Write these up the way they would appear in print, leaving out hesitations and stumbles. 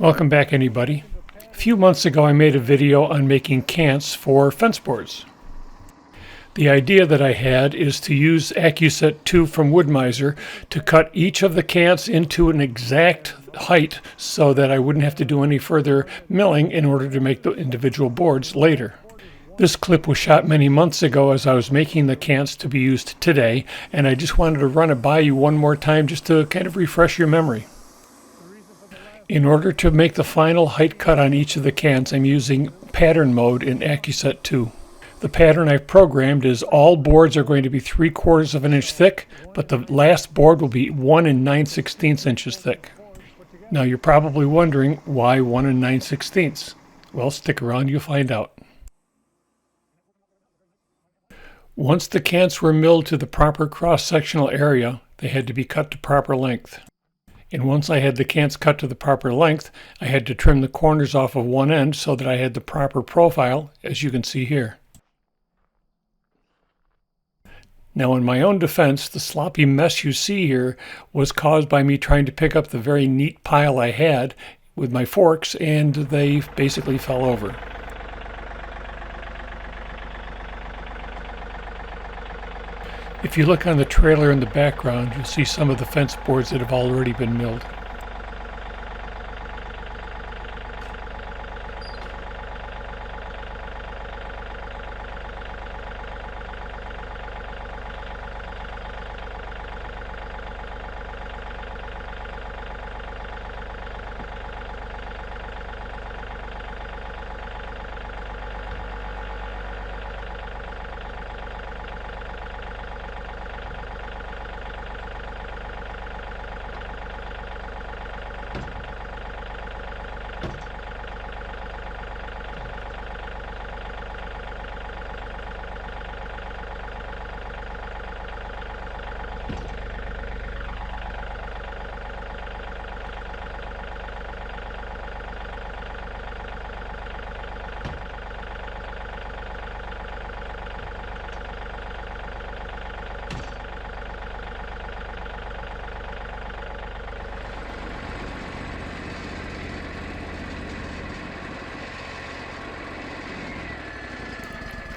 Welcome back, anybody. A few months ago I made a video on making cants for fence boards. The idea that I had is to use AccuSet 2 from Wood-Mizer to cut each of the cants into an exact height so that I wouldn't have to do any further milling in order to make the individual boards later. This clip was shot many months ago as I was making the cants to be used today, and I just wanted to run it by you one more time just to kind of refresh your memory. In order to make the final height cut on each of the cants, I'm using pattern mode in AccuSet 2. The pattern I've programmed is all boards are going to be 3/4 of an inch thick, but the last board will be 1 9/16 inches thick. Now you're probably wondering why 1 9/16. Well, stick around, you'll find out. Once the cants were milled to the proper cross-sectional area, they had to be cut to proper length. And once I had the cants cut to the proper length, I had to trim the corners off of one end so that I had the proper profile, as you can see here. Now, in my own defense, the sloppy mess you see here was caused by me trying to pick up the very neat pile I had with my forks, and they basically fell over. If you look on the trailer in the background, you'll see some of the fence boards that have already been milled.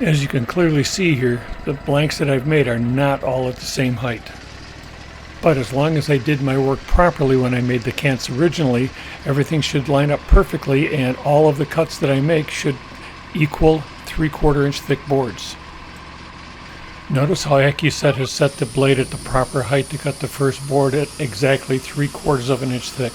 As you can clearly see here, the blanks that I've made are not all at the same height. But as long as I did my work properly when I made the cants originally, everything should line up perfectly and all of the cuts that I make should equal 3/4 inch thick boards. Notice how AccuSet has set the blade at the proper height to cut the first board at exactly 3/4 of an inch thick.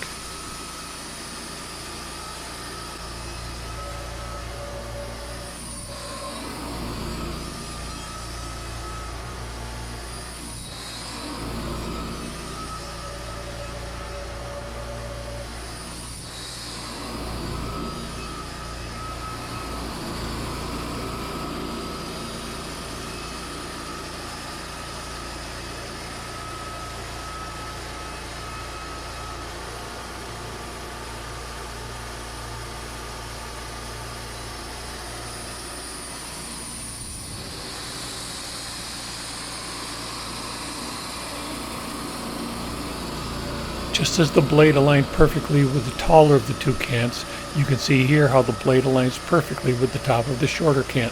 Just as the blade aligned perfectly with the taller of the two cants, you can see here how the blade aligns perfectly with the top of the shorter cant.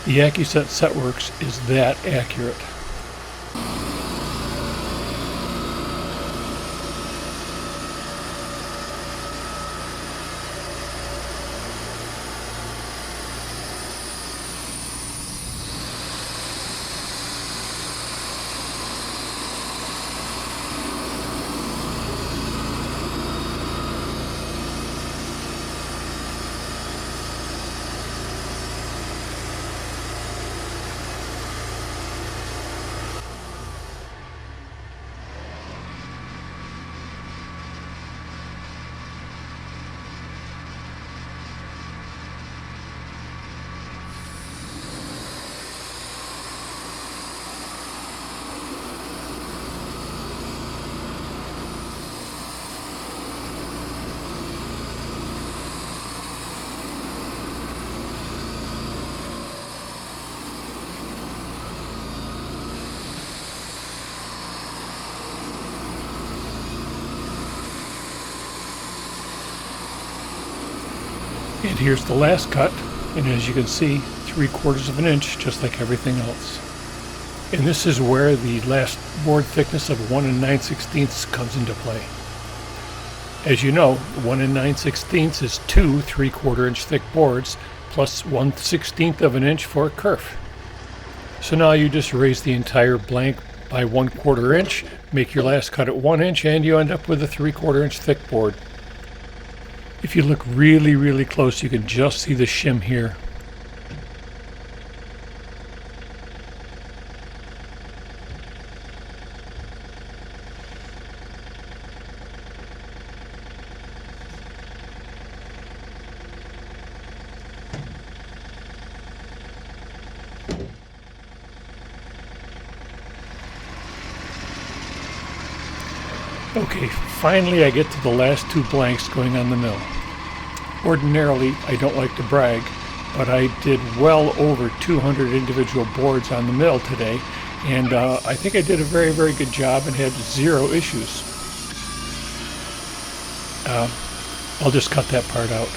The AccuSet setworks is that accurate. And here's the last cut, and as you can see, 3/4 of an inch, just like everything else. And this is where the last board thickness of 1 9/16 comes into play. As you know, 1 9/16 is 2 3/4 inch thick boards plus 1/16 of an inch for a kerf. So now you just raise the entire blank by 1/4 inch, make your last cut at 1 inch, and you end up with a 3/4 inch thick board. If you look really, really close, you can just see the shim here. Okay, finally I get to the last 2 blanks going on the mill. Ordinarily, I don't like to brag, but I did well over 200 individual boards on the mill today, and I think I did a very, very good job and had 0 issues. I'll just cut that part out.